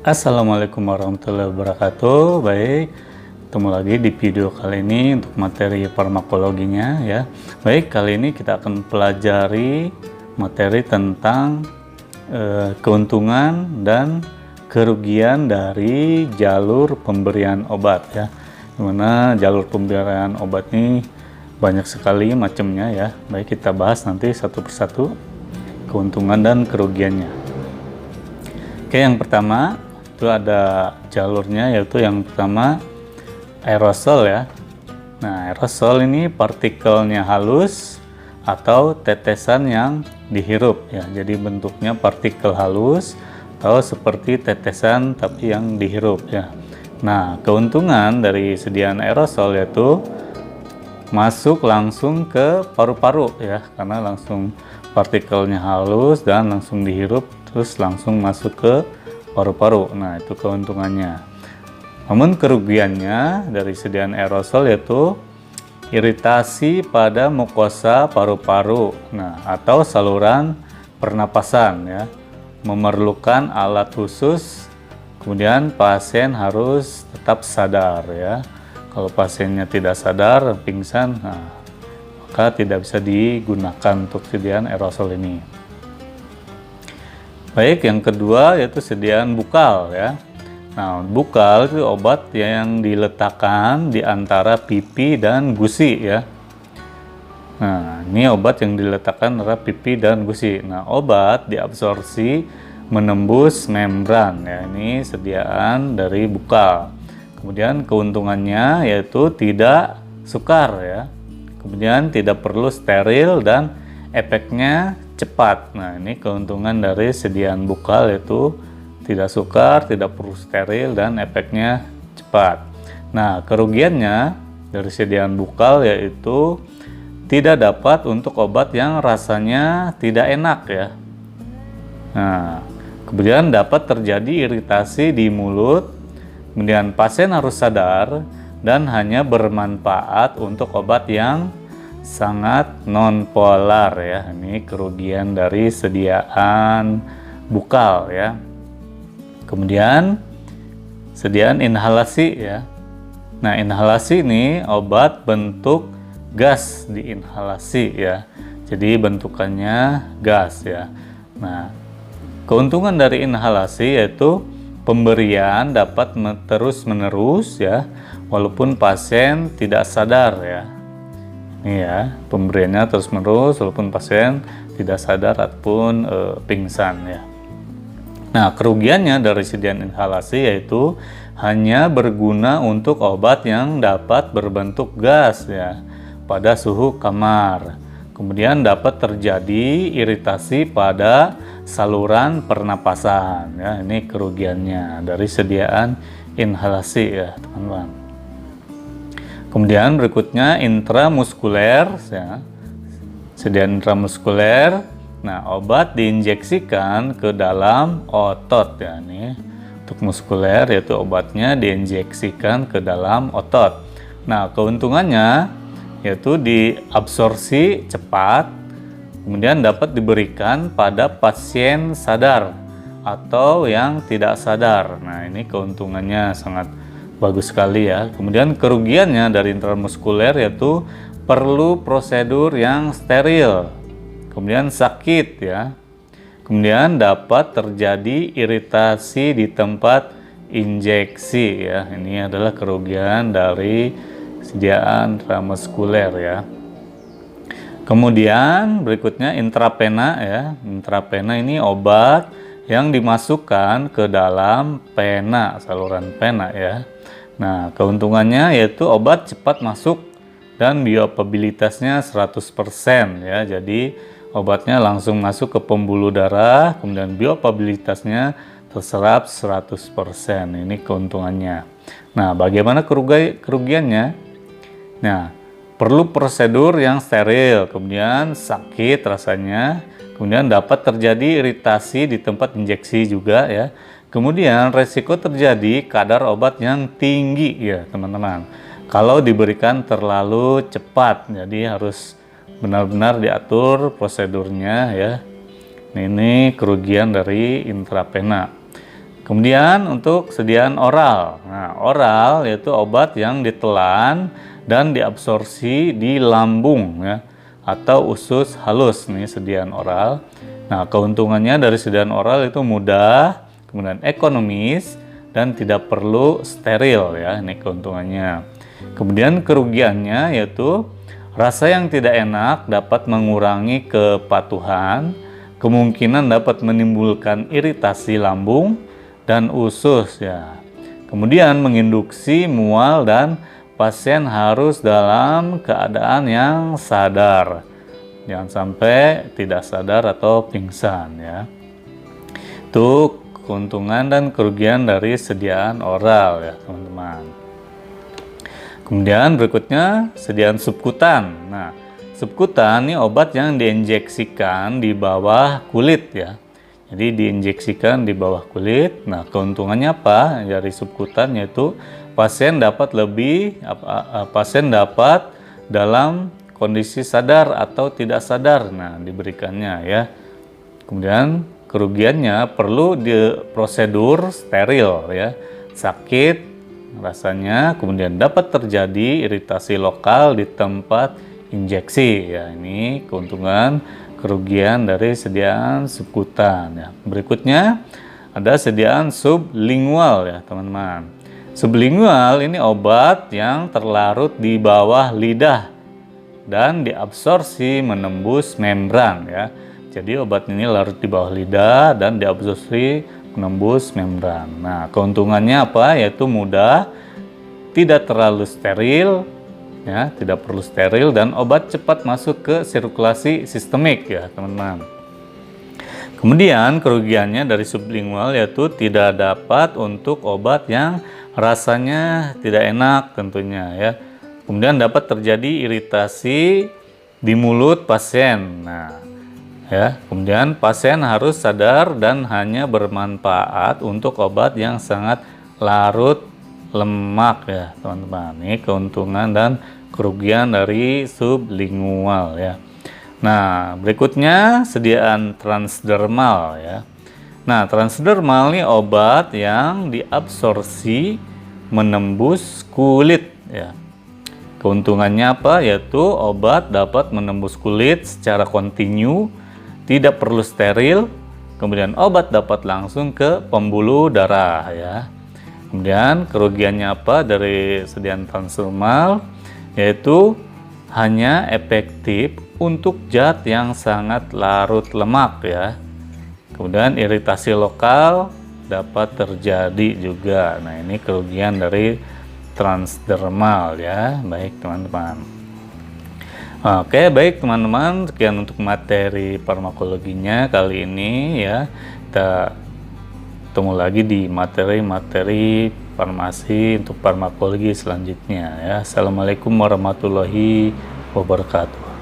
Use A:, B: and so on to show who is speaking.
A: Assalamualaikum warahmatullahi wabarakatuh. Baik, ketemu lagi di video kali ini untuk materi farmakologinya ya. Baik, kali ini kita akan pelajari materi tentang keuntungan dan kerugian dari jalur pemberian obat ya. Dimana jalur pemberian obat ini banyak sekali macamnya ya. Baik, kita bahas nanti satu persatu keuntungan dan kerugiannya. Oke, yang pertama itu ada jalurnya, yaitu yang pertama aerosol ya. Nah, aerosol ini partikelnya halus atau tetesan yang dihirup ya. Jadi bentuknya partikel halus atau seperti tetesan tapi yang dihirup ya. Nah, keuntungan dari sediaan aerosol yaitu masuk langsung ke paru-paru ya, karena langsung partikelnya halus dan langsung dihirup terus langsung masuk ke paru-paru. Nah, itu keuntungannya. Namun kerugiannya dari sediaan aerosol yaitu iritasi pada mukosa paru-paru, nah, atau saluran pernapasan ya, memerlukan alat khusus. Kemudian pasien harus tetap sadar ya. Kalau pasiennya tidak sadar, pingsan, nah, maka tidak bisa digunakan untuk sediaan aerosol ini. Baik, yang kedua yaitu sediaan bukal ya. Nah, bukal itu obat yang diletakkan di antara pipi dan gusi ya. Nah, ini obat yang diletakkan antara pipi dan gusi. Nah, obat diabsorpsi menembus membran ya. Ini sediaan dari bukal. Kemudian keuntungannya yaitu tidak sukar ya. Kemudian tidak perlu steril dan efeknya cepat. Nah, ini keuntungan dari sediaan bukal yaitu tidak sukar, tidak perlu steril dan efeknya cepat. Nah, kerugiannya dari sediaan bukal yaitu tidak dapat untuk obat yang rasanya tidak enak ya. Nah, kemudian dapat terjadi iritasi di mulut. Kemudian pasien harus sadar dan hanya bermanfaat untuk obat yang sangat non-polar ya. Ini kerugian dari sediaan bukal ya. Kemudian sediaan inhalasi ya. Nah, inhalasi ini obat bentuk gas diinhalasi ya. Jadi bentukannya gas ya. Nah, keuntungan dari inhalasi yaitu pemberian dapat terus-menerus ya, walaupun pasien tidak sadar ya. Ini ya, pemberiannya terus-menerus walaupun pasien tidak sadar ataupun pingsan ya. Nah, kerugiannya dari sediaan inhalasi yaitu hanya berguna untuk obat yang dapat berbentuk gas ya pada suhu kamar. Kemudian dapat terjadi iritasi pada saluran pernapasan ya. Ini kerugiannya dari sediaan inhalasi ya, teman-teman. Kemudian berikutnya intramuskuler ya. Sediaan intramuskuler. Nah, obat diinjeksikan ke dalam otot ya. Nih, untuk muskuler yaitu obatnya diinjeksikan ke dalam otot. Nah, keuntungannya yaitu diabsorpsi cepat, kemudian dapat diberikan pada pasien sadar atau yang tidak sadar. Nah, ini keuntungannya sangat bagus sekali ya. Kemudian kerugiannya dari intramuskuler yaitu perlu prosedur yang steril, kemudian sakit ya. Kemudian dapat terjadi iritasi di tempat injeksi ya. Ini adalah kerugian dari sediaan intramuskuler ya. Kemudian berikutnya intravena ya. Intravena ini obat yang dimasukkan ke dalam pena, saluran pena ya. Nah, keuntungannya yaitu obat cepat masuk dan bioavailabilitasnya 100% ya. Jadi obatnya langsung masuk ke pembuluh darah, kemudian bioavailabilitasnya terserap 100%. Ini keuntungannya. Nah, bagaimana kerugiannya? Nah, perlu prosedur yang steril, kemudian sakit rasanya, kemudian dapat terjadi iritasi di tempat injeksi juga ya. Kemudian resiko terjadi kadar obat yang tinggi ya, teman-teman. Kalau diberikan terlalu cepat, jadi harus benar-benar diatur prosedurnya ya. Ini kerugian dari intravena. Kemudian untuk sediaan oral. Nah, oral yaitu obat yang ditelan dan diabsorpsi di lambung ya, atau usus halus, nih sediaan oral. Nah, keuntungannya dari sediaan oral itu mudah, kemudian ekonomis dan tidak perlu steril ya, ini keuntungannya. Kemudian kerugiannya yaitu rasa yang tidak enak dapat mengurangi kepatuhan, kemungkinan dapat menimbulkan iritasi lambung dan usus ya. Kemudian menginduksi mual dan pasien harus dalam keadaan yang sadar. Jangan sampai tidak sadar atau pingsan ya. Itu keuntungan dan kerugian dari sediaan oral ya, teman-teman. Kemudian berikutnya sediaan subkutan. Nah, subkutan ini obat yang diinjeksikan di bawah kulit ya. Jadi diinjeksikan di bawah kulit. Nah, keuntungannya apa dari subkutan, yaitu pasien dapat dalam kondisi sadar atau tidak sadar. Nah, diberikannya ya. Kemudian kerugiannya perlu prosedur steril ya. Sakit rasanya, kemudian dapat terjadi iritasi lokal di tempat injeksi ya. Ini keuntungan kerugian dari sediaan subkutan ya. Berikutnya ada sediaan sublingual ya, teman-teman. Sublingual ini obat yang terlarut di bawah lidah dan diabsorpsi menembus membran ya. Jadi obat ini larut di bawah lidah dan diabsorpsi menembus membran. Nah, keuntungannya apa? Yaitu mudah, tidak terlalu steril ya, tidak perlu steril, dan obat cepat masuk ke sirkulasi sistemik ya, teman-teman. Kemudian kerugiannya dari sublingual yaitu tidak dapat untuk obat yang rasanya tidak enak tentunya ya. Kemudian dapat terjadi iritasi di mulut pasien. Nah, ya, kemudian pasien harus sadar dan hanya bermanfaat untuk obat yang sangat larut lemak ya, teman-teman. Ini keuntungan dan kerugian dari sublingual ya. Nah, berikutnya sediaan transdermal ya. Nah, transdermal ini obat yang diabsorpsi menembus kulit ya. Keuntungannya apa? Yaitu obat dapat menembus kulit secara kontinu, tidak perlu steril, kemudian obat dapat langsung ke pembuluh darah ya. Kemudian kerugiannya apa dari sediaan transdermal? Yaitu hanya efektif untuk zat yang sangat larut lemak ya. Kemudian iritasi lokal dapat terjadi juga. Nah, ini kerugian dari transdermal ya. Baik, teman-teman. Oke, baik teman-teman, sekian untuk materi farmakologinya kali ini ya. Kita ketemu lagi di materi-materi farmasi untuk farmakologi selanjutnya ya. Assalamualaikum warahmatullahi wabarakatuh.